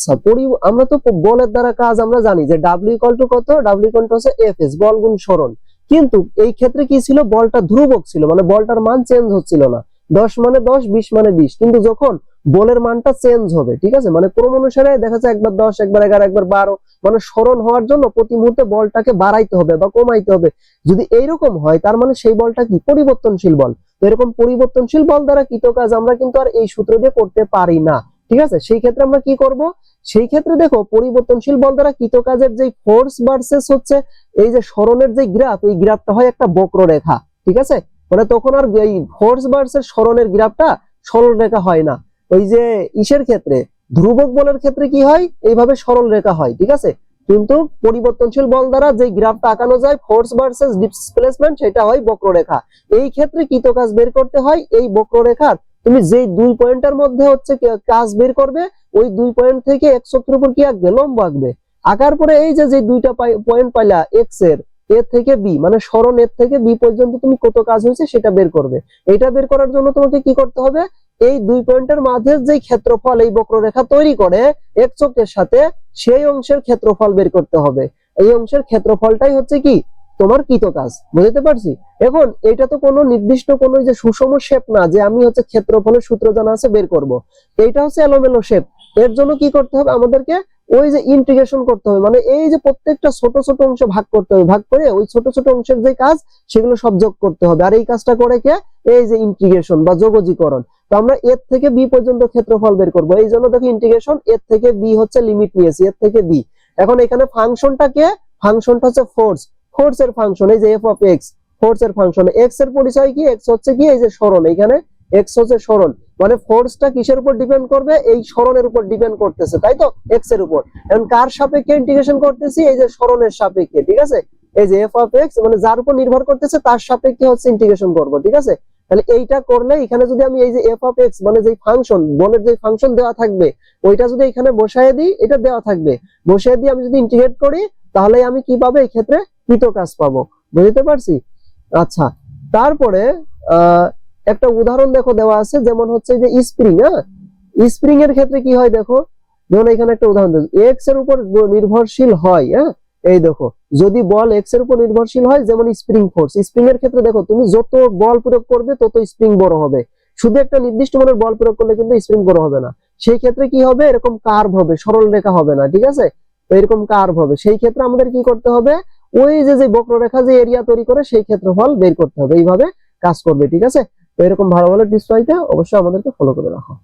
আচ্ছা, আমরা তো বলের দ্বারা কাজ আমরা জানি যে W ইকুয়াল টু কত, W ইকুয়াল টু হচ্ছে Fs, বল গুণ সরণ। কিন্তু এই ক্ষেত্রে কি ছিল, বলটা ধ্রুবক ছিল, মানে বলটার মান চেঞ্জ হচ্ছিল না। 10 মানে 10, 20 মানে 20। কিন্তু যখন বলের মানটা চেঞ্জ হবে, ঠিক আছে, মানে ক্রম অনুসারে দেখা যাচ্ছে একবার 10, একবার 11, একবার 12, মানে সরণ হওয়ার জন্য প্রতি মুহূর্তে বলটাকে বাড়াইতে হবে বা কমাইতে হবে। যদি এইরকম হয় তার মানে সেই বলটা কি পরিবর্তনশীল বল। তো এরকম পরিবর্তনশীল বল দ্বারা কৃত কাজ আমরা কিন্তু আর এই সূত্র দিয়ে করতে পারি না, ঠিক আছে। সেই ক্ষেত্রে আমরা কি করব, সেই ক্ষেত্রে দেখো পরিবর্তনশীল বল দ্বারা কৃত কাজের যে ফোর্স ভার্সেস হচ্ছে এই যে সরণের যে গ্রাফ, এই গ্রাফটা হয় একটা বক্ররেখা, ঠিক আছে। মানে তখন আর এই ফোর্স ভার্সেস সরণের গ্রাফটা সরল রেখা হয় না। ওই যে ইসের ক্ষেত্রে, ধ্রুবক বলের ক্ষেত্রে কি হয়, এইভাবে সরল রেখা হয়, ঠিক আছে। কিন্তু পরিবর্তনশীল বল দ্বারা যে গ্রাফটা আঁকানো যায় ফোর্স ভার্সেস ডিসপ্লেসমেন্ট, সেটা হয় বক্ররেখা। এই ক্ষেত্রে কৃত কাজ বের করতে হয় এই বক্ররেখার তুমি যে 2 পয়েন্টের মধ্যে হচ্ছে কাজ বের করবে, ওই 2 পয়েন্ট থেকে x অক্ষের উপর কি আঁকবে, লম্ব আঁকবে। আঁকার পরে এই যে দুইটা পয়েন্ট পাইলা x এর, a থেকে b, মানে সরণ a থেকে b পর্যন্ত তুমি কত কাজ হয়েছে সেটা বের করবে। এটা বের করার জন্য তোমাকে কি করতে হবে, এই 2 পয়েন্টের মাঝে যে ক্ষেত্রফল এই বক্ররেখা তৈরি করে x অক্ষের সাথে, সেই অংশের ক্ষেত্রফল বের করতে হবে। এই অংশের ক্ষেত্রফলটাই হচ্ছে কি তোমার কৃত কাজ। বুঝতে পারছি? এখন এটা তো কোনো নির্দিষ্ট কোনো যে সুষম শেপ না যে আমি হচ্ছে ক্ষেত্রফলের সূত্র জানা আছে বের করব। এইটা হচ্ছে এলোমেলো শেপ। এর জন্য কি করতে হবে, আমাদেরকে ওই যে ইন্টিগ্রেশন করতে হবে, মানে এই যে প্রত্যেকটা ছোট ছোট অংশে ভাগ করতে হবে, ভাগ করে ওই ছোট ছোট অংশের যে কাজ সেগুলো সব যোগ করতে হবে। আর এই কাজটা করে কে, এই যে ইন্টিগ্রেশন বা যোগজীকরণ। তো আমরা এর থেকে বি পর্যন্ত ক্ষেত্রফল বের করব। এই জন্য দেখো ইন্টিগ্রেশন এর থেকে বি হচ্ছে লিমিট নিয়েছি, এর থেকে বি। এখন এখানে ফাংশনটা কে, ফাংশনটা হচ্ছে ফোর্স এর ফাংশন, এই যে এফ অফ এক্স, ফোর্স এর ফাংশন। এক্স এর পরিচয় কি, এক্স হচ্ছে কি এই যে সরণ, এখানে এক্স হচ্ছে সরণ, মানে ফোর্সটা কিসের উপর ডিপেন্ড করবে, এই সরণের উপর ডিপেন্ড করতেছে, তাই তো, এক্স এর উপর। এখন কার সাপেক্ষে ইন্টিগ্রেশন করতেছি, এই যে সরণের সাপেক্ষে, ঠিক আছে। এই যে এফ অফ এক্স মানে যার উপর নির্ভর করতেছে তার সাপেক্ষে হচ্ছে ইন্টিগ্রেশন করব, ঠিক আছে। তাহলে এইটা করলে এখানে যদি আমি এই যে এফ অফ এক্স মানে যে ফাংশন, বলের যে ফাংশন দেওয়া থাকবে ওইটা যদি এখানে বসায় দিই, এটা দেওয়া থাকবে, বসিয়ে দিয়ে আমি যদি ইন্টিগ্রেট করি তাহলে আমি কি পাবো, এই ক্ষেত্রে কৃত কাজ পাবো। বুঝতে পারছি? আচ্ছা, তারপরে একটা উদাহরণ দেখো দেওয়া আছে, যেমন হচ্ছে যে স্প্রিং। স্প্রিং এর ক্ষেত্রে কি হয় দেখো, যেমন এখানে একটা উদাহরণ দেব, এক্স এর উপর নির্ভরশীল হয়। এই দেখো, যদি বল এক্স এর উপর নির্ভরশীল হয়, যেমন স্প্রিং ফোর্স, স্প্রিং এর ক্ষেত্রে দেখো তুমি যত বল প্রয়োগ করবে তত স্প্রিং বড় হবে। শুধু একটা নির্দিষ্ট মানের বল প্রয়োগ করলে কিন্তু স্প্রিং বড় হবে না। সেই ক্ষেত্রে কি হবে, এরকম কার্ভ হবে, সরল রেখা হবে না, ঠিক আছে। তো এরকম কার্ভ হবে। সেই ক্ষেত্রে আমাদের কি করতে হবে, ওই যে বক্ররেখা যে এরিয়া তৈরি করে সেই ক্ষেত্রফল বের করতে হবে। এইভাবে কাজ করবে, ঠিক আছে। তো এরকম ভালো ভালো টিপস পাইতে অবশ্যই আমাদেরকে ফলো করে রাখো।